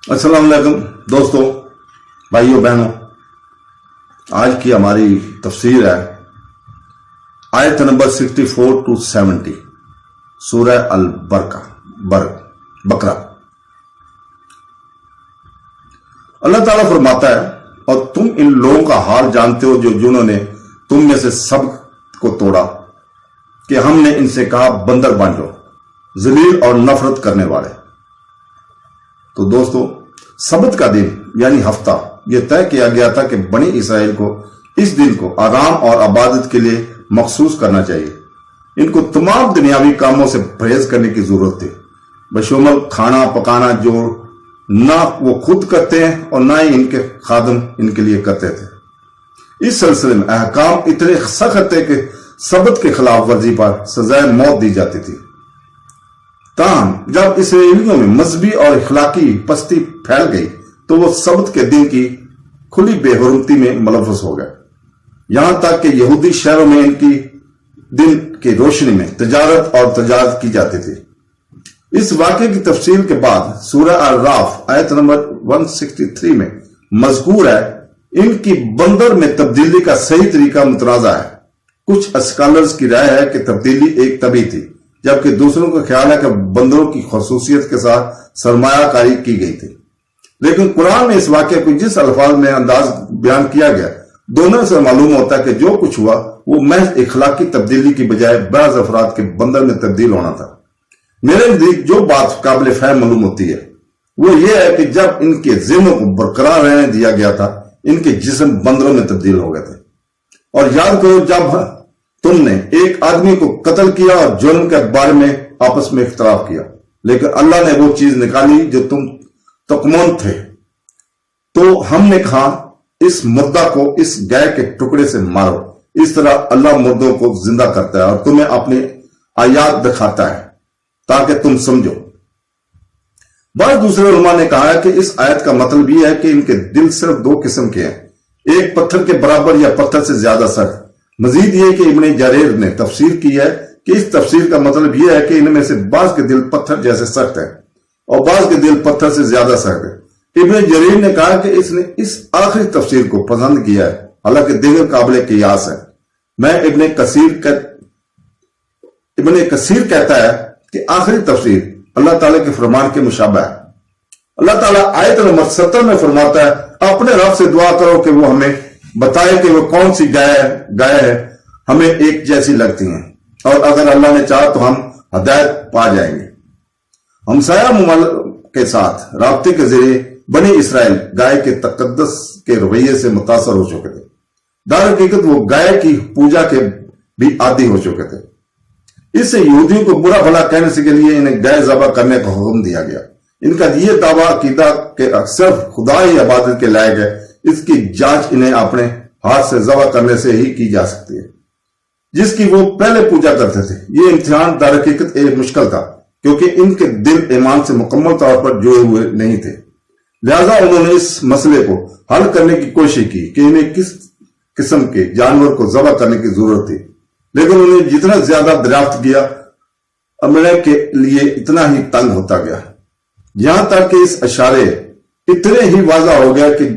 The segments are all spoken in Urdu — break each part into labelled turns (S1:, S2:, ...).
S1: السلام علیکم دوستوں، بھائیوں بہنوں، آج کی ہماری تفسیر ہے آیت نمبر 64 to 70 سورہ بقرہ۔ اللہ تعالیٰ فرماتا ہے، اور تم ان لوگوں کا حال جانتے ہو جنہوں نے تم میں سے سب کو توڑا کہ ہم نے ان سے کہا بندر بن جاؤ، ذلیل اور نفرت کرنے والے۔ تو دوستو، سبت کا دن یعنی ہفتہ یہ طے کیا گیا تھا کہ بنی اسرائیل کو اس دن کو آرام اور عبادت کے لیے مخصوص کرنا چاہیے۔ ان کو تمام دنیاوی کاموں سے پرہیز کرنے کی ضرورت تھی، بشمول کھانا پکانا جو نہ وہ خود کرتے ہیں اور نہ ہی ان کے خادم ان کے لیے کرتے تھے۔ اس سلسلے میں احکام اتنے سخت تھے کہ سبت کے خلاف ورزی پر سزائے موت دی جاتی تھی۔ تاہم جب اسرائیلیوں میں مذہبی اور اخلاقی پستی پھیل گئی تو وہ سبت کے دن کی کھلی بے حرمتی میں ملوث ہو گئے، یہاں تک کہ یہودی شہروں میں ان کی دن کی روشنی میں تجارت اور تجارت کی جاتی تھی۔ اس واقعے کی تفصیل کے بعد سورہ اعراف آیت نمبر 163 میں مذکور ہے، ان کی بندر میں تبدیلی کا صحیح طریقہ متنازع ہے۔ کچھ اسکالرز کی رائے ہے کہ تبدیلی ایک طبی تھی، جبکہ دوسروں کا خیال ہے کہ بندروں کی خصوصیت کے ساتھ سرمایہ کاری کی گئی تھی۔ لیکن قرآن میں اس واقعے کو جس الفاظ میں انداز بیان کیا گیا، دونوں سے معلوم ہوتا ہے کہ جو کچھ ہوا وہ محض اخلاقی تبدیلی کی بجائے بعض افراد کے بندر میں تبدیل ہونا تھا۔ میرے نزدیک جو بات قابل فہم معلوم ہوتی ہے وہ یہ ہے کہ جب ان کے ذہنوں کو برقرار رہنے دیا گیا تھا، ان کے جسم بندروں میں تبدیل ہو گئے تھے۔ اور یاد کرو، جب تم نے ایک آدمی کو قتل کیا اور جرم کے بارے میں آپس میں اختلاف کیا، لیکن اللہ نے وہ چیز نکالی جو تم تکمون تھے، تو ہم نے کہا اس مردہ کو اس گائے کے ٹکڑے سے مارو۔ اس طرح اللہ مردوں کو زندہ کرتا ہے اور تمہیں اپنی آیات دکھاتا ہے تاکہ تم سمجھو۔ بعض دوسرے علماء نے کہا ہے کہ اس آیت کا مطلب یہ ہے کہ ان کے دل صرف دو قسم کے ہیں، ایک پتھر کے برابر یا پتھر سے زیادہ سخت۔ مزید یہ کہ ابن جریر نے تفسیر کی ہے کہ اس تفسیر کا مطلب یہ ہے کہ ان میں سے بعض کے دل پتھر جیسے سخت ہیں اور بعض کے دل پتھر سے زیادہ سخت ہے۔ ابن جریر نے کہا کہ اس نے اس آخری تفسیر کو پسند کیا ہے، حالانکہ دیگر قابل قیاس ہے۔ میں ابن کثیر کہتا ہے کہ آخری تفسیر اللہ تعالیٰ کے فرمان کے مشابہ ہے۔ اللہ تعالیٰ آیت نمبر 70 میں فرماتا ہے، اپنے رب سے دعا کرو کہ وہ ہمیں بتائے کہ وہ کون سی گائے ہے، ہمیں ایک جیسی لگتی ہیں، اور اگر اللہ نے چاہا تو ہم ہدایت پا جائیں گے۔ ہمسایہ ممالک کے ساتھ رابطے کے ذریعے بنی اسرائیل گائے کے تقدس کے رویے سے متاثر ہو چکے تھے۔ در حقیقت وہ گائے کی پوجا کے بھی عادی ہو چکے تھے۔ اس سے یہودیوں کو برا بھلا کہنے سے کے لیے انہیں گائے ذبح کرنے کا حکم دیا گیا۔ ان کا یہ دعویٰ عقیدہ کہ صرف خدا ہی عبادت کے لائق ہے، اس کی جانچ انہیں اپنے ہاتھ سے ذبح کرنے سے ہی کی جا سکتی ہے، جس کی وہ پہلے پوجا کرتے تھے۔ یہ امتحان در حقیقت ایک مشکل تھا، کیونکہ ان کے دل ایمان سے مکمل طور پر جڑے ہوئے نہیں تھے۔ لہذا انہوں نے اس مسئلے کو حل کرنے کی کوشش کی کہ انہیں کس قسم کے جانور کو ذبح کرنے کی ضرورت تھی، لیکن انہیں جتنا زیادہ دریافت کیا عملے کے لیے اتنا ہی تنگ ہوتا گیا، یہاں تک کہ اس اشارے اتنے ہی واضح ہو گیا کہ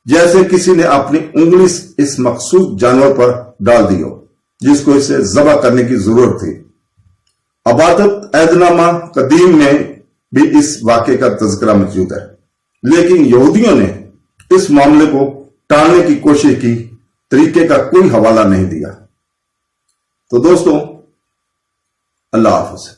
S1: جیسے کسی نے اپنی انگلی اس مخصوص جانور پر ڈال دی ہو جس کو اسے ذبح کرنے کی ضرورت تھی۔ عبادت عہد نامہ قدیم میں بھی اس واقعے کا تذکرہ موجود ہے، لیکن یہودیوں نے اس معاملے کو ٹالنے کی کوشش کی، طریقے کا کوئی حوالہ نہیں دیا۔ تو دوستو، اللہ حافظ۔